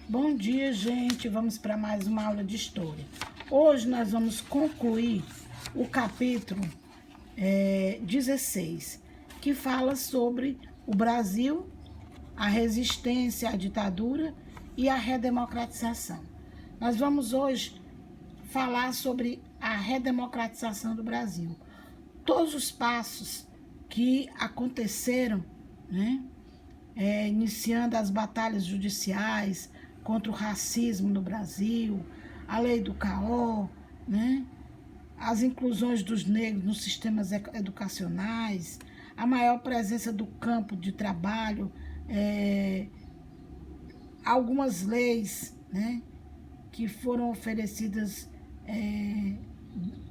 Bom dia, gente. Vamos para mais uma aula de história. Hoje nós vamos concluir o capítulo 16, que fala sobre o Brasil, a resistência à ditadura e a redemocratização. Nós vamos hoje falar sobre a redemocratização do Brasil. Todos os passos que aconteceram, né? Iniciando as batalhas judiciais contra o racismo no Brasil, a lei do CAO, né? As inclusões dos negros nos sistemas educacionais, a maior presença do campo de trabalho, algumas leis, né, que foram oferecidas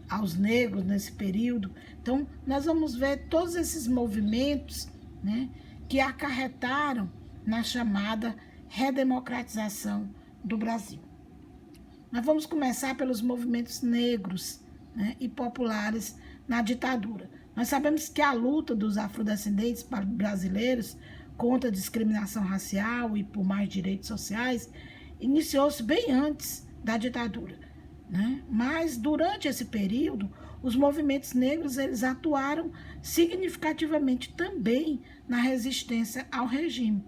aos negros nesse período. Então, nós vamos ver todos esses movimentos, né, que acarretaram na chamada redemocratização do Brasil. Nós vamos começar pelos movimentos negros, né, e populares na ditadura. Nós sabemos que a luta dos afrodescendentes brasileiros contra a discriminação racial e por mais direitos sociais iniciou-se bem antes da ditadura, né? Mas durante esse período, os movimentos negros eles atuaram significativamente também na resistência ao regime.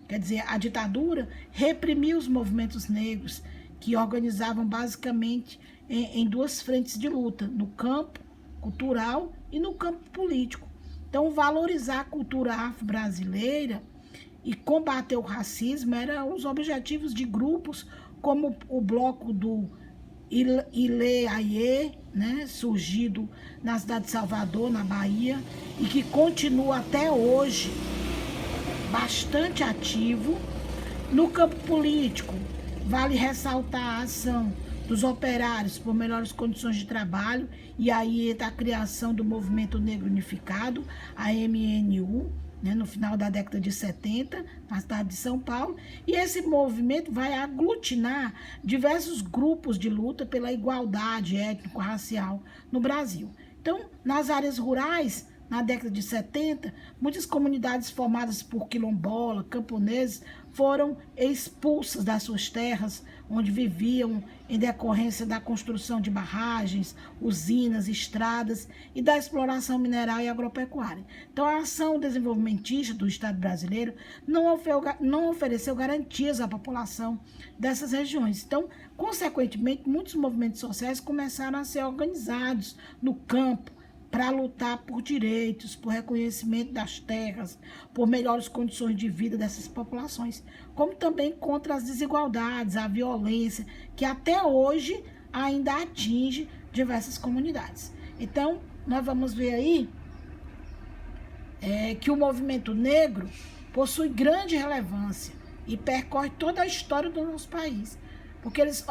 Quer dizer, a ditadura reprimiu os movimentos negros, que organizavam basicamente em duas frentes de luta, no campo cultural e no campo político. Então, valorizar a cultura afro-brasileira e combater o racismo eram os objetivos de grupos como o bloco do Ilê Aie, né, surgido na cidade de Salvador, na Bahia, e que continua até hoje bastante ativo. No campo político, vale ressaltar a ação dos operários por melhores condições de trabalho, e aí entra a criação do Movimento Negro Unificado, a MNU, né, no final da década de 70, na cidade de São Paulo, e esse movimento vai aglutinar diversos grupos de luta pela igualdade étnico-racial no Brasil. Então, nas áreas rurais, na década de 70, muitas comunidades formadas por quilombola, camponeses, foram expulsas das suas terras, onde viviam em decorrência da construção de barragens, usinas, estradas e da exploração mineral e agropecuária. Então, a ação desenvolvimentista do Estado brasileiro não ofereceu garantias à população dessas regiões. Então, consequentemente, muitos movimentos sociais começaram a ser organizados no campo, para lutar por direitos, por reconhecimento das terras, por melhores condições de vida dessas populações, como também contra as desigualdades, a violência, que até hoje ainda atinge diversas comunidades. Então, nós vamos ver aí que o movimento negro possui grande relevância e percorre toda a história do nosso país, porque eles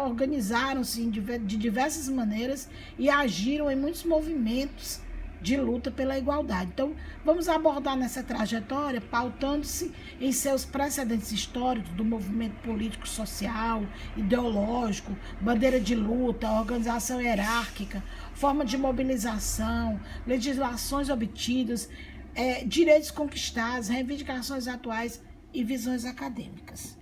organizaram-se de diversas maneiras e agiram em muitos movimentos de luta pela igualdade. Então, vamos abordar nessa trajetória, pautando-se em seus precedentes históricos do movimento político, social, ideológico, bandeira de luta, organização hierárquica, forma de mobilização, legislações obtidas, direitos conquistados, reivindicações atuais e visões acadêmicas.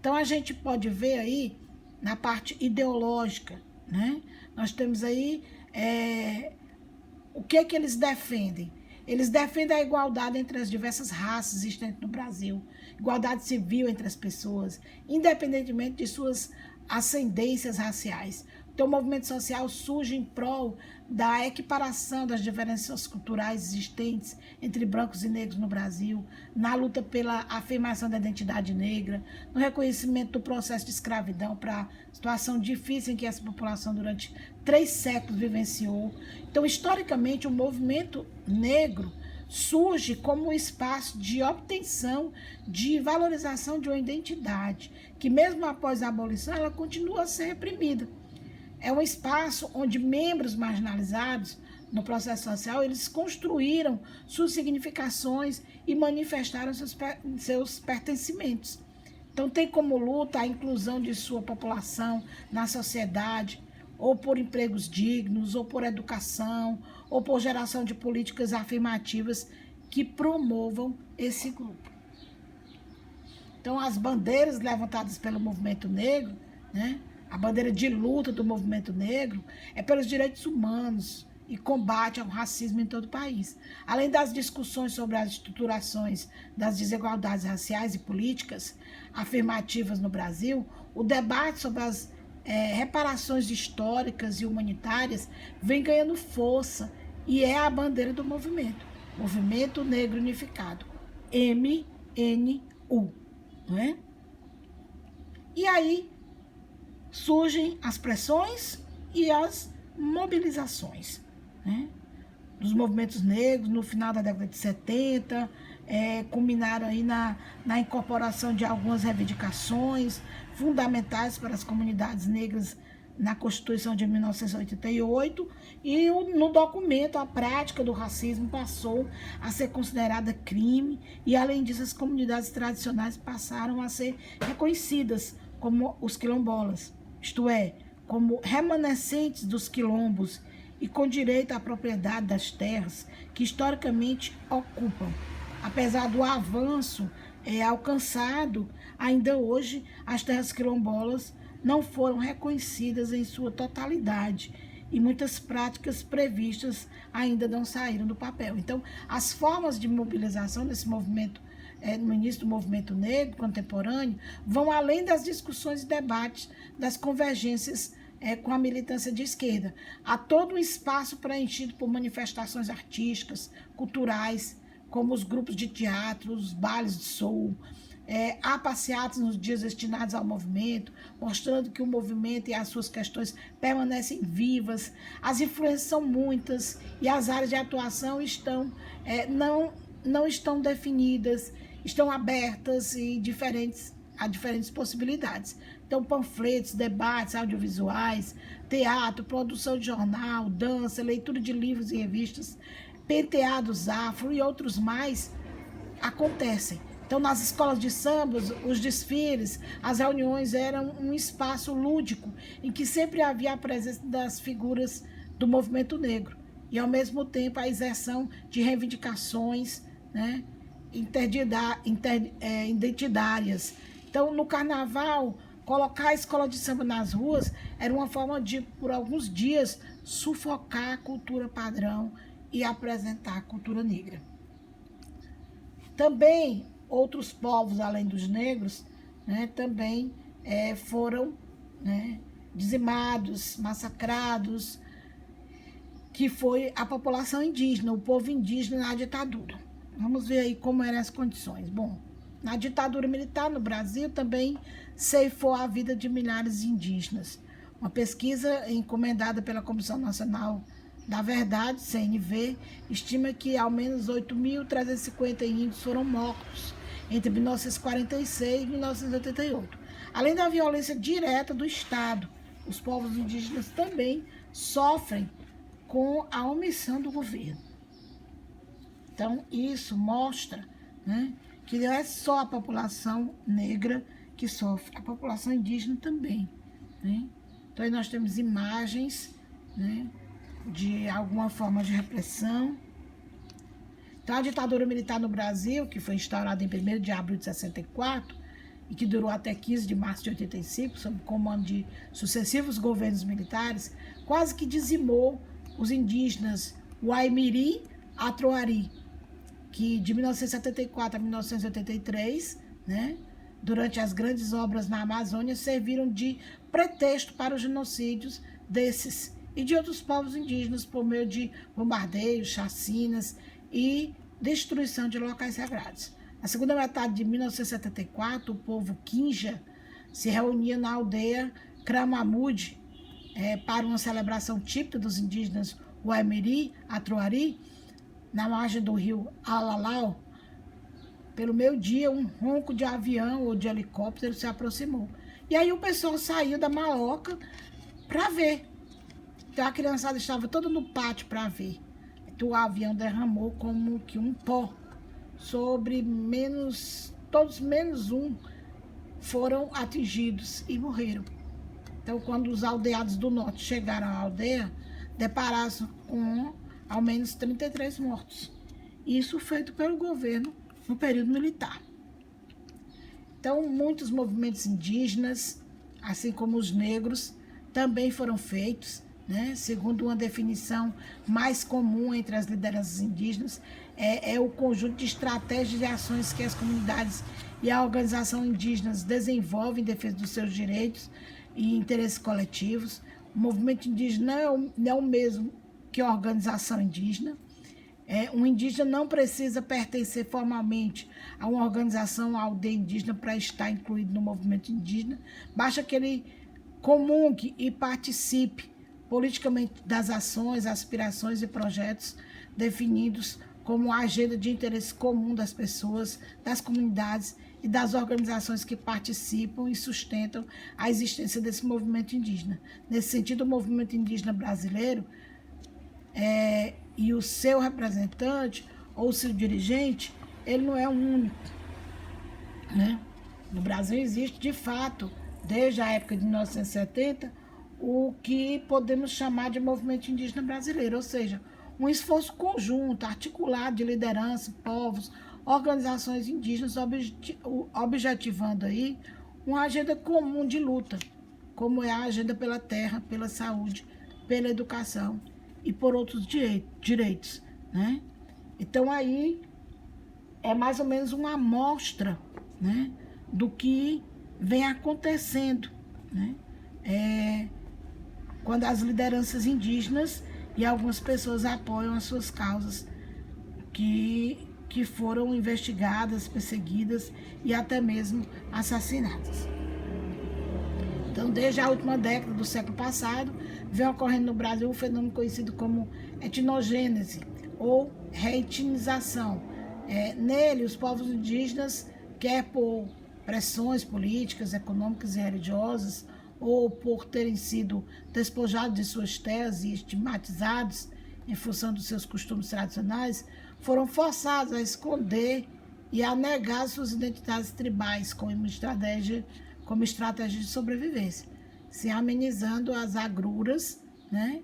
Então, a gente pode ver aí, na parte ideológica, né? Nós temos aí o que eles defendem. Eles defendem a igualdade entre as diversas raças existentes no Brasil, igualdade civil entre as pessoas, independentemente de suas ascendências raciais. Então, o movimento social surge em prol da equiparação das diferenças culturais existentes entre brancos e negros no Brasil, na luta pela afirmação da identidade negra, no reconhecimento do processo de escravidão para a situação difícil em que essa população durante 3 séculos vivenciou. Então, historicamente, o movimento negro surge como um espaço de obtenção, de valorização de uma identidade, que mesmo após a abolição, ela continua a ser reprimida. É um espaço onde membros marginalizados no processo social, eles construíram suas significações e manifestaram seus pertencimentos. Então, tem como luta a inclusão de sua população na sociedade, ou por empregos dignos, ou por educação, ou por geração de políticas afirmativas que promovam esse grupo. Então, as bandeiras levantadas pelo movimento negro, né? A bandeira de luta do movimento negro é pelos direitos humanos e combate ao racismo em todo o país. Além das discussões sobre as estruturações das desigualdades raciais e políticas afirmativas no Brasil, o debate sobre as reparações históricas e humanitárias vem ganhando força e é a bandeira do Movimento Negro Unificado, MNU, não é? E aí surgem as pressões e as mobilizações, né, dos movimentos negros no final da década de 70, culminaram aí na incorporação de algumas reivindicações fundamentais para as comunidades negras na Constituição de 1988 e no documento a prática do racismo passou a ser considerada crime e, além disso, as comunidades tradicionais passaram a ser reconhecidas como os quilombolas, isto é, como remanescentes dos quilombos e com direito à propriedade das terras que historicamente ocupam. Apesar do avanço alcançado, ainda hoje as terras quilombolas não foram reconhecidas em sua totalidade e muitas práticas previstas ainda não saíram do papel. Então, as formas de mobilização desse movimento, no início do movimento negro contemporâneo, vão além das discussões e debates, das convergências com a militância de esquerda. Há todo um espaço preenchido por manifestações artísticas, culturais, como os grupos de teatro, os bailes de soul. Há passeatas nos dias destinados ao movimento, mostrando que o movimento e as suas questões permanecem vivas. As influências são muitas e as áreas de atuação não estão definidas, estão abertas e a diferentes possibilidades. Então, panfletos, debates audiovisuais, teatro, produção de jornal, dança, leitura de livros e revistas, penteados afro e outros mais acontecem. Então, nas escolas de samba, os desfiles, as reuniões eram um espaço lúdico em que sempre havia a presença das figuras do movimento negro e, ao mesmo tempo, a exerção de reivindicações, né, identitárias. Então, no carnaval, colocar a escola de samba nas ruas era uma forma de, por alguns dias, sufocar a cultura padrão e apresentar a cultura negra. Também outros povos, além dos negros, né, também foram, né, dizimados, massacrados, que foi a população indígena, o povo indígena na ditadura. Vamos ver aí como eram as condições. Bom, na ditadura militar no Brasil também ceifou a vida de milhares de indígenas. Uma pesquisa encomendada pela Comissão Nacional da Verdade, CNV, estima que ao menos 8.350 índios foram mortos entre 1946 e 1988. Além da violência direta do Estado, os povos indígenas também sofrem com a omissão do governo. Então, isso mostra, né, que não é só a população negra que sofre, a população indígena também, né? Então, aí nós temos imagens, né, de alguma forma de repressão. Então, a ditadura militar no Brasil, que foi instaurada em 1º de abril de 64 e que durou até 15 de março de 85, sob o comando de sucessivos governos militares, quase que dizimou os indígenas Uaimiri, Atroari, que de 1974 a 1983, né, durante as grandes obras na Amazônia, serviram de pretexto para os genocídios desses e de outros povos indígenas por meio de bombardeios, chacinas e destruição de locais sagrados. Na segunda metade de 1974, o povo Kinja se reunia na aldeia Cramamude para uma celebração típica dos indígenas Uaimiri, Atroari, na margem do rio Alalau. Pelo meio-dia, um ronco de avião ou de helicóptero se aproximou. E aí o pessoal saiu da maloca para ver. Então a criançada estava toda no pátio para ver. Então o avião derramou como que um pó sobre todos menos um foram atingidos e morreram. Então, quando os aldeados do norte chegaram à aldeia, depararam com ao menos 33 mortos. Isso feito pelo governo no período militar. Então, muitos movimentos indígenas, assim como os negros, também foram feitos, né? Segundo uma definição mais comum entre as lideranças indígenas, é o conjunto de estratégias e ações que as comunidades e a organização indígenas desenvolvem em defesa dos seus direitos e interesses coletivos. O movimento indígena não é o mesmo que a organização indígena. Um indígena não precisa pertencer formalmente a uma organização, uma aldeia indígena para estar incluído no movimento indígena. Basta que ele comungue e participe politicamente das ações, aspirações e projetos definidos como a agenda de interesse comum das pessoas, das comunidades e das organizações que participam e sustentam a existência desse movimento indígena. Nesse sentido, o movimento indígena brasileiro e o seu representante ou o seu dirigente, ele não é o único, né? No Brasil existe, de fato, desde a época de 1970, o que podemos chamar de movimento indígena brasileiro, ou seja, um esforço conjunto, articulado de liderança, povos, organizações indígenas, objetivando aí uma agenda comum de luta, como é a agenda pela terra, pela saúde, pela educação e por outros direitos, né? Então aí é mais ou menos uma amostra, né, do que vem acontecendo, né? Quando as lideranças indígenas e algumas pessoas apoiam as suas causas que foram investigadas, perseguidas e até mesmo assassinadas. Então, desde a última década do século passado, vem ocorrendo no Brasil um fenômeno conhecido como etnogênese ou reetnização. Nele, os povos indígenas, quer por pressões políticas, econômicas e religiosas, ou por terem sido despojados de suas terras e estigmatizados em função dos seus costumes tradicionais, foram forçados a esconder e a negar suas identidades tribais como estratégia de sobrevivência, se amenizando as agruras, né,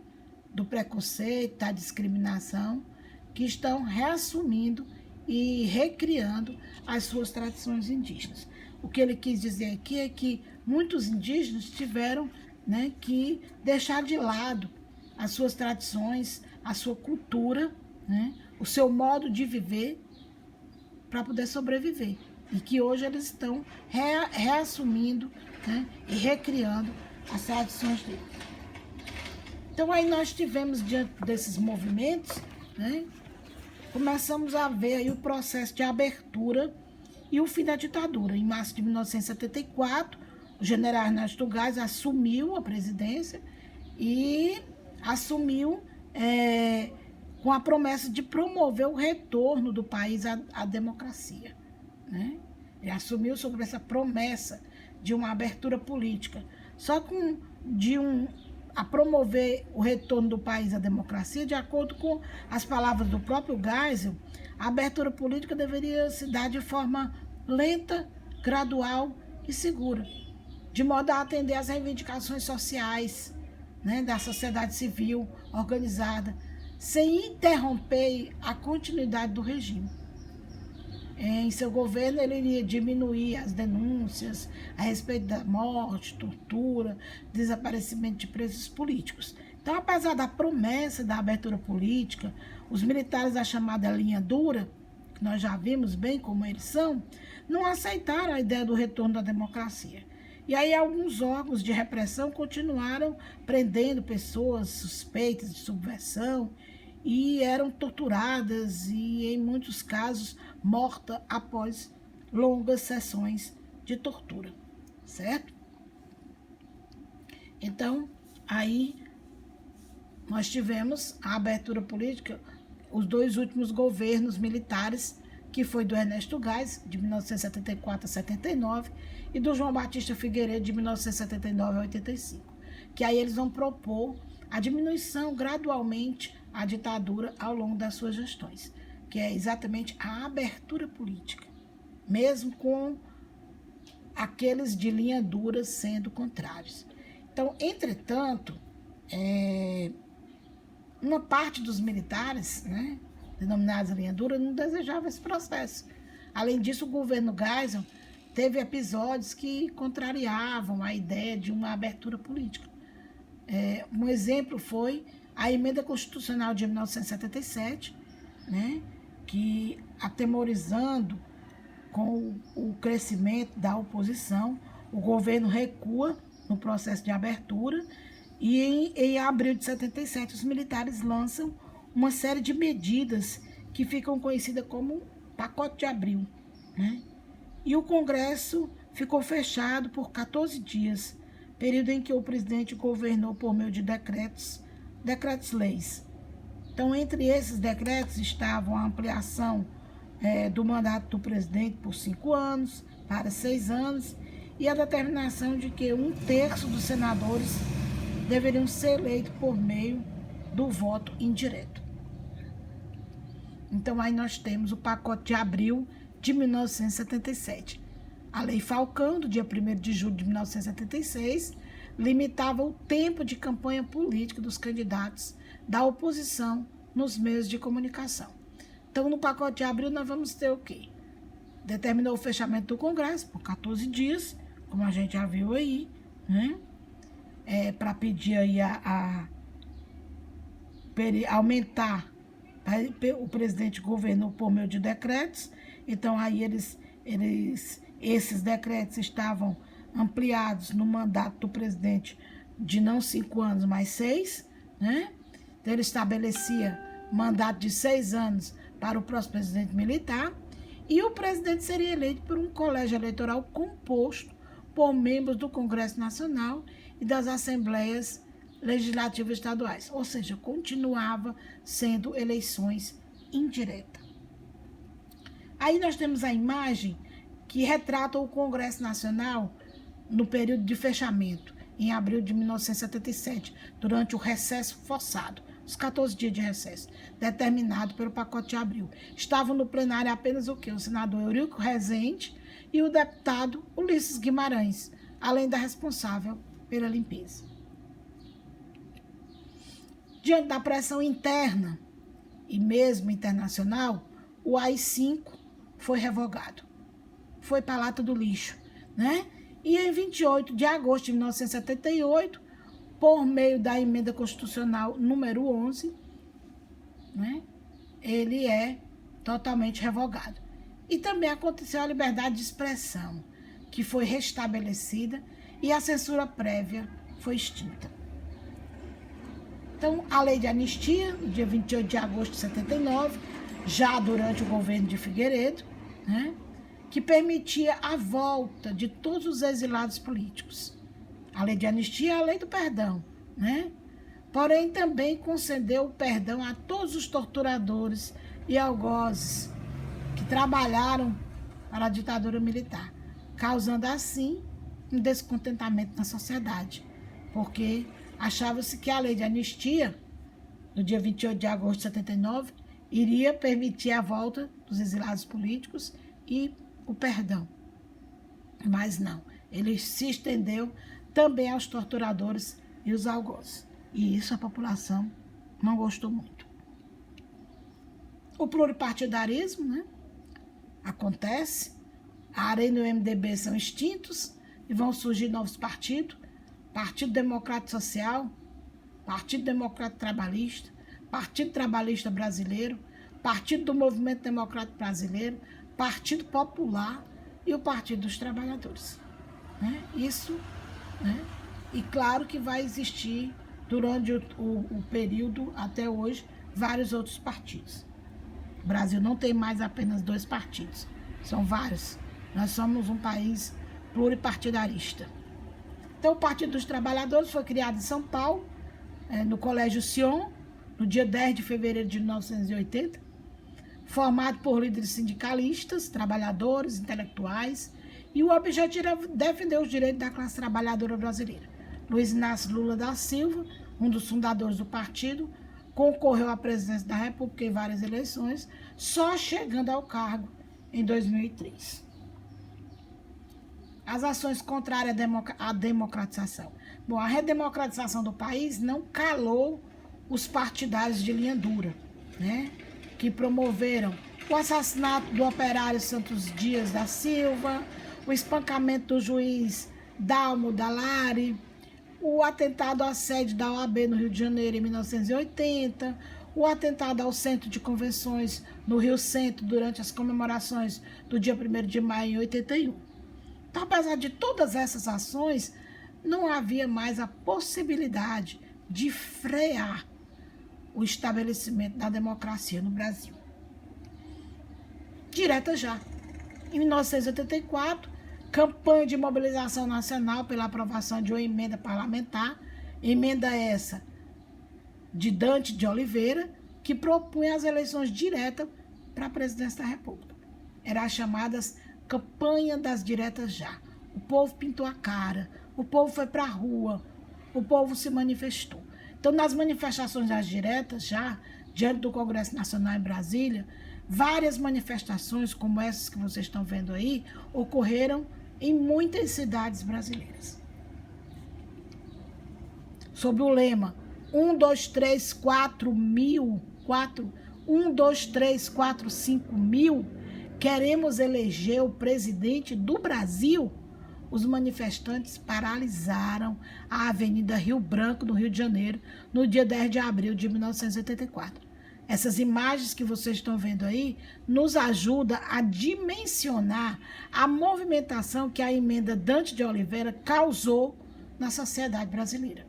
do preconceito, da discriminação, que estão reassumindo e recriando as suas tradições indígenas. O que ele quis dizer aqui é que muitos indígenas tiveram, né, que deixar de lado as suas tradições, a sua cultura, né, o seu modo de viver para poder sobreviver. E que hoje eles estão reassumindo, né, e recriando as tradições deles. Então aí nós tivemos, diante desses movimentos, né, começamos a ver aí o processo de abertura e o fim da ditadura. Em março de 1974, o general Ernesto Geisel assumiu a presidência e assumiu com a promessa de promover o retorno do país à democracia, né? Ele assumiu sobre essa promessa de uma abertura política. Só a promover o retorno do país à democracia, de acordo com as palavras do próprio Geisel, a abertura política deveria se dar de forma lenta, gradual e segura, de modo a atender às reivindicações sociais, né, da sociedade civil organizada, sem interromper a continuidade do regime. Em seu governo, ele iria diminuir as denúncias a respeito da morte, tortura, desaparecimento de presos políticos. Então, apesar da promessa da abertura política, os militares da chamada linha dura, que nós já vimos bem como eles são, não aceitaram a ideia do retorno da democracia. E aí alguns órgãos de repressão continuaram prendendo pessoas suspeitas de subversão e eram torturadas e, em muitos casos, mortas após longas sessões de tortura, certo? Então, aí nós tivemos a abertura política, os dois últimos governos militares, que foi do Ernesto Geisel, de 1974 a 79, e do João Batista Figueiredo, de 1979 a 85, que aí eles vão propor a diminuição gradualmente à ditadura ao longo das suas gestões, que é exatamente a abertura política, mesmo com aqueles de linha dura sendo contrários. Então, entretanto, uma parte dos militares, né, denominados linha dura, não desejava esse processo. Além disso, o governo Geisel teve episódios que contrariavam a ideia de uma abertura política. Um exemplo foi a Emenda Constitucional de 1977, né, que, atemorizando com o crescimento da oposição, o governo recua no processo de abertura e em abril de 77 os militares lançam uma série de medidas que ficam conhecidas como Pacote de Abril, né? E o Congresso ficou fechado por 14 dias, período em que o presidente governou por meio de decretos-leis. Então, entre esses decretos estavam a ampliação do mandato do presidente por 5 anos, para 6 anos, e a determinação de que 1/3 dos senadores deveriam ser eleitos por meio do voto indireto. Então, aí nós temos o Pacote de Abril de 1977. A Lei Falcão, do dia 1º de julho de 1976, limitava o tempo de campanha política dos candidatos da oposição nos meios de comunicação. Então, no Pacote de Abril, nós vamos ter o quê? Determinou o fechamento do Congresso por 14 dias, como a gente já viu aí, né? Para pedir aí aumentar. O presidente governou por meio de decretos, então aí esses decretos estavam ampliados no mandato do presidente de não 5 anos, mas 6, né? Então ele estabelecia mandato de 6 anos para o próximo presidente militar, e o presidente seria eleito por um colégio eleitoral composto por membros do Congresso Nacional e das Assembleias Legislativas Estaduais, ou seja, continuava sendo eleições indiretas. Aí nós temos a imagem que retrata o Congresso Nacional no período de fechamento, em abril de 1977, durante o recesso forçado, os 14 dias de recesso, determinado pelo Pacote de Abril. Estavam no plenário apenas o quê? O senador Eurico Rezende e o deputado Ulisses Guimarães, além da responsável pela limpeza. Diante da pressão interna e mesmo internacional, o AI-5 foi revogado. Foi para a lata do lixo, né? E em 28 de agosto de 1978, por meio da Emenda Constitucional número 11, né, ele é totalmente revogado. E também aconteceu a liberdade de expressão, que foi restabelecida, e a censura prévia foi extinta. Então, a lei de anistia, no dia 28 de agosto de 79, já durante o governo de Figueiredo, né, que permitia a volta de todos os exilados políticos. A lei de anistia é a lei do perdão, né? Porém, também concedeu o perdão a todos os torturadores e algozes que trabalharam para a ditadura militar, causando assim um descontentamento na sociedade, porque achava-se que a lei de anistia, no dia 28 de agosto de 79, iria permitir a volta dos exilados políticos e o perdão. Mas não, ele se estendeu também aos torturadores e os algozes. E isso a população não gostou muito. O pluripartidarismo, né, acontece, a Arena e o MDB são extintos e vão surgir novos partidos, Partido Democrático Social, Partido Democrático Trabalhista, Partido Trabalhista Brasileiro, Partido do Movimento Democrático Brasileiro, Partido Popular e o Partido dos Trabalhadores. Né? Isso, né? E claro que vai existir, durante o período até hoje, vários outros partidos. O Brasil não tem mais apenas 2 partidos, são vários. Nós somos um país pluripartidarista. Então, o Partido dos Trabalhadores foi criado em São Paulo, no Colégio Sion, no dia 10 de fevereiro de 1980, formado por líderes sindicalistas, trabalhadores, intelectuais, e o objetivo era defender os direitos da classe trabalhadora brasileira. Luiz Inácio Lula da Silva, um dos fundadores do partido, concorreu à presidência da República em várias eleições, só chegando ao cargo em 2003. As ações contrárias à democratização. Bom, a redemocratização do país não calou os partidários de linha dura, né, que promoveram o assassinato do operário Santos Dias da Silva, o espancamento do juiz Dalmo Dallari, o atentado à sede da OAB no Rio de Janeiro em 1980, o atentado ao Centro de Convenções no Rio Centro durante as comemorações do dia 1º de maio em 81. Então, apesar de todas essas ações, não havia mais a possibilidade de frear o estabelecimento da democracia no Brasil. Direta já. Em 1984, campanha de mobilização nacional pela aprovação de uma emenda parlamentar, emenda essa de Dante de Oliveira, que propunha as eleições diretas para a presidência da República. Eram as chamadas campanha das diretas já. O povo pintou a cara, o povo foi para a rua, o povo se manifestou. Então, nas manifestações das diretas já, diante do Congresso Nacional em Brasília, várias manifestações, como essas que vocês estão vendo aí, ocorreram em muitas cidades brasileiras. Sob o lema 1, 2, 3, 4 mil, 1, 2, 3, 4, 5 mil, queremos eleger o presidente do Brasil, os manifestantes paralisaram a Avenida Rio Branco, no Rio de Janeiro, no dia 10 de abril de 1984. Essas imagens que vocês estão vendo aí nos ajudam a dimensionar a movimentação que a emenda Dante de Oliveira causou na sociedade brasileira.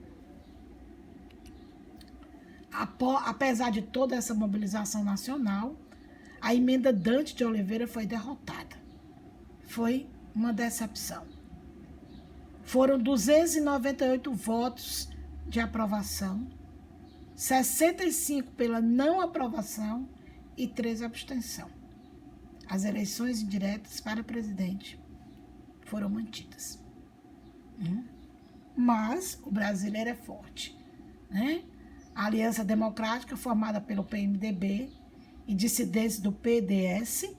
Apesar de toda essa mobilização nacional, a emenda Dante de Oliveira foi derrotada. Foi uma decepção. Foram 298 votos de aprovação, 65 pela não aprovação e 3 abstenção. As eleições indiretas para presidente foram mantidas. Mas o brasileiro é forte, né? A Aliança Democrática, formada pelo PMDB e dissidentes do PDS,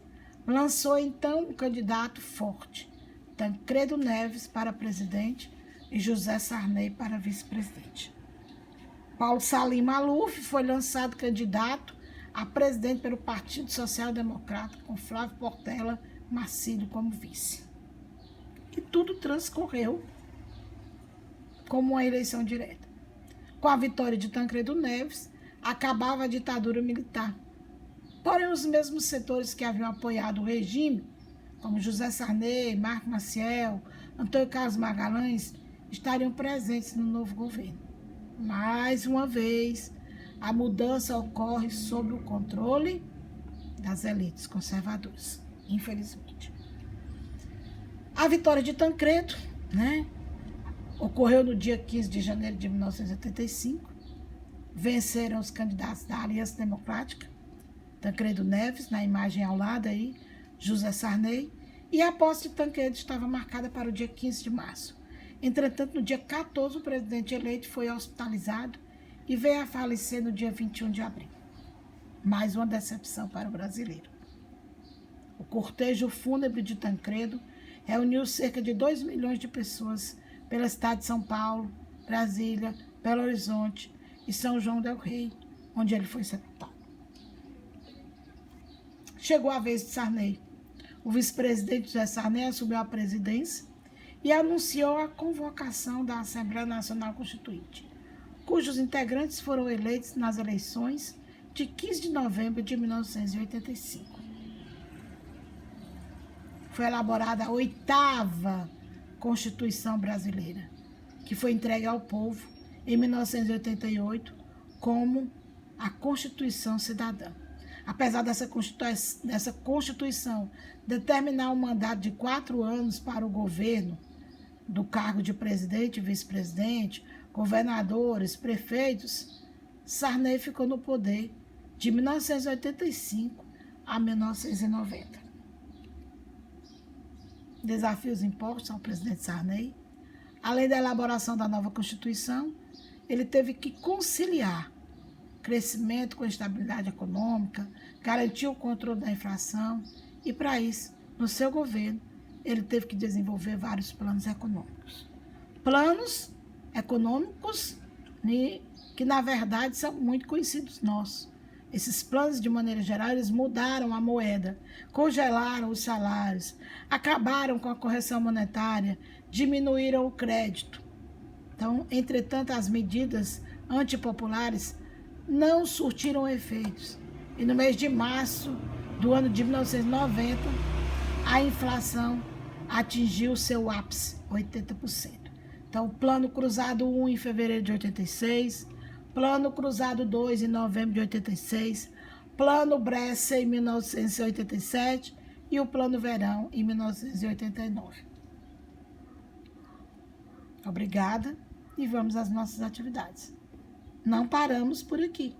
lançou então um candidato forte, Tancredo Neves para presidente e José Sarney para vice-presidente. Paulo Salim Maluf foi lançado candidato a presidente pelo Partido Social Democrata, com Flávio Portela Marcílio como vice. E tudo transcorreu como uma eleição direta. Com a vitória de Tancredo Neves, acabava a ditadura militar. Porém, os mesmos setores que haviam apoiado o regime, como José Sarney, Marco Maciel, Antônio Carlos Magalhães, estariam presentes no novo governo. Mais uma vez, a mudança ocorre sob o controle das elites conservadoras, infelizmente. A vitória de Tancredo, ocorreu no dia 15 de janeiro de 1985. Venceram os candidatos da Aliança Democrática, Tancredo Neves, na imagem ao lado aí, José Sarney, e a posse de Tancredo estava marcada para o dia 15 de março. Entretanto, no dia 14, o presidente eleito foi hospitalizado e veio a falecer no dia 21 de abril. Mais uma decepção para o brasileiro. O cortejo fúnebre de Tancredo reuniu cerca de 2 milhões de pessoas pela cidade de São Paulo, Brasília, Belo Horizonte e São João del Rei, onde ele foi sepultado. Chegou a vez de Sarney. O vice-presidente José Sarney assumiu a presidência e anunciou a convocação da Assembleia Nacional Constituinte, cujos integrantes foram eleitos nas eleições de 15 de novembro de 1985. Foi elaborada a 8ª Constituição Brasileira, que foi entregue ao povo em 1988 como a Constituição Cidadã. Apesar dessa Constituição determinar um mandato de 4 anos para o governo, do cargo de presidente, vice-presidente, governadores, prefeitos, Sarney ficou no poder de 1985 a 1990. Desafios impostos ao presidente Sarney. Além da elaboração da nova Constituição, ele teve que conciliar crescimento com estabilidade econômica, garantir o controle da inflação e, para isso, no seu governo, ele teve que desenvolver vários planos econômicos. Planos econômicos que, na verdade, são muito conhecidos nossos, Esses planos, de maneira geral, eles mudaram a moeda, congelaram os salários, acabaram com a correção monetária, diminuíram o crédito. Então, entretanto, as medidas antipopulares não surtiram efeitos. E no mês de março do ano de 1990, a inflação atingiu seu ápice, 80%. Então, Plano Cruzado 1 em fevereiro de 86, Plano Cruzado 2 em novembro de 86, Plano Bresser em 1987 e o Plano Verão em 1989. Obrigada e vamos às nossas atividades. Não paramos por aqui.